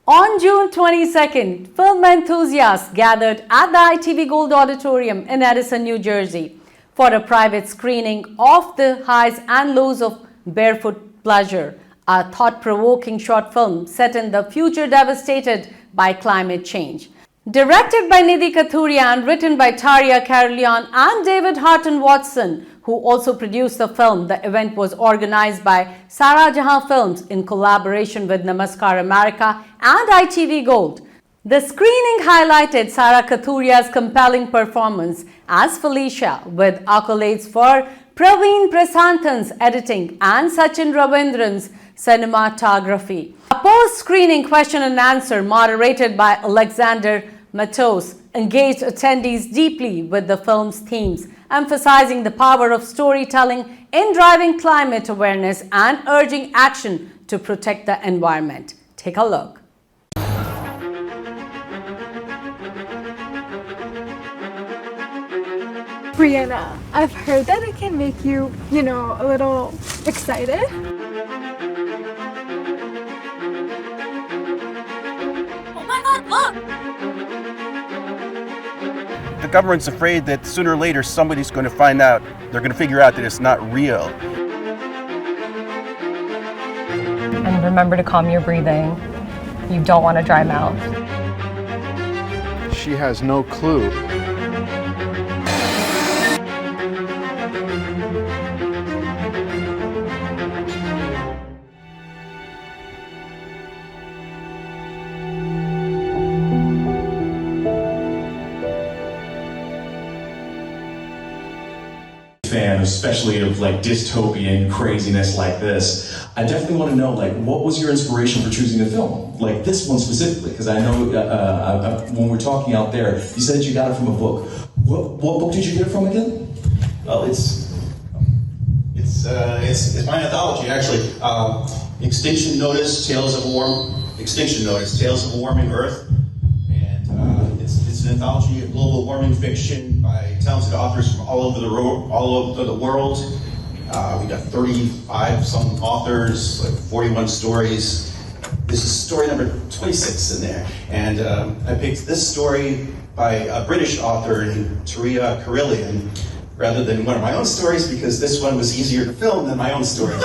On June 22nd, film enthusiasts gathered at the ITV Gold Auditorium in Edison, New Jersey for a private screening of the highs and lows of Barefoot Pleasure, a thought-provoking short film set in the future devastated by climate change. Directed by Nidhi Kathuria and written by Tarja Carolian and David Harton Watson, who also produced the film, the event was organized by Sara Jahan Films in collaboration with Namaskar America and ITV Gold. The screening highlighted Sara Kathuria's compelling performance as Felicia, with accolades for Praveen Prasanthan's editing and Sachin Ravindran's cinematography. A post-screening question and answer moderated by Alexander Matos engaged attendees deeply with the film's themes, emphasizing the power of storytelling in driving climate awareness and urging action to protect the environment. Take a look. Brianna, I've heard that it can make you, a little excited. Oh my God, look! The government's afraid that sooner or later somebody's going to find out, they're going to figure out that it's not real. And remember to calm your breathing. You don't want a dry mouth. She has no clue. Fan, especially of like dystopian craziness like this. I definitely want to know, like, what was your inspiration for choosing the film? Like this one specifically, because I know when we're talking out there, you said you got it from a book. What book did you get it from again? Well, it's my anthology actually. Extinction Notice: Tales of a Warming Earth, and it's an anthology of global warming fiction by talented authors from all over the world. We got 35 some authors, like 41 stories. This is story number 26 in there, and I picked this story by a British author named Tarja Carolian rather than one of my own stories because this one was easier to film than my own stories.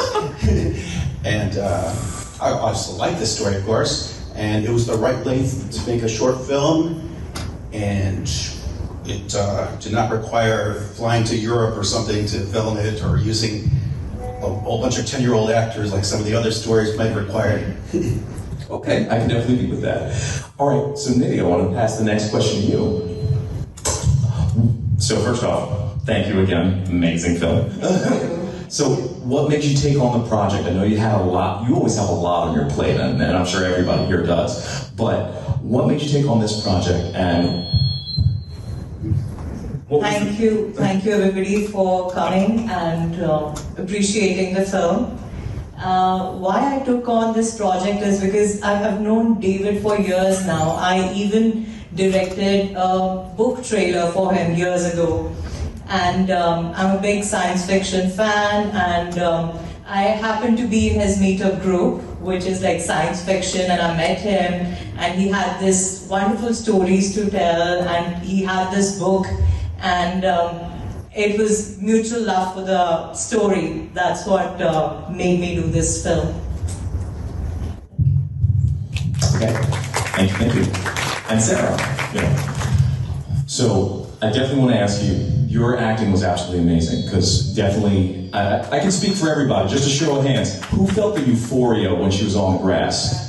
And I also like this story, of course, and it was the right length to make a short film, and it did not require flying to Europe or something to film it or using a whole bunch of 10-year-old actors like some of the other stories might require. Okay, I can definitely be with that. All right, so Nidhi, I want to pass the next question to you. So first off, thank you again, amazing film. So what made you take on the project? I know you had a lot, you always have a lot on your plate, and I'm sure everybody here does, but what made you take on this project, and Thank you everybody for coming and appreciating the film. Why I took on this project is because I've known David for years now. I even directed a book trailer for him years ago. And I'm a big science fiction fan, and I happened to be in his meetup group, which is like science fiction, and I met him, and he had this wonderful stories to tell, and he had this book, and it was mutual love for the story. That's what made me do this film. okay, thank you. And Sarah, so I definitely want to ask you, your acting was absolutely amazing, because definitely, I can speak for everybody, just a show of hands, who felt the euphoria when she was on the grass?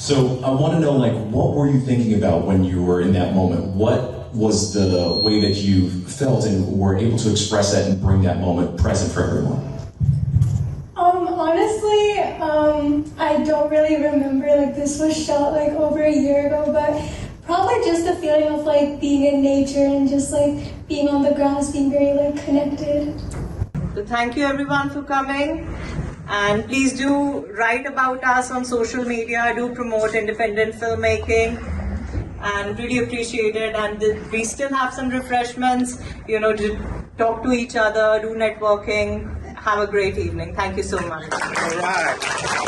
So I want to know, like, what were you thinking about when you were in that moment? What was the way that you felt and were able to express that and bring that moment present for everyone? Honestly, I don't really remember, this was shot over a year ago, but probably just the feeling of being in nature and just being on the grass, being very connected. So thank you everyone for coming, and please do write about us on social media, do promote independent filmmaking, and really appreciate it. And we still have some refreshments, to talk to each other, do networking, have a great evening. Thank you so much. All right.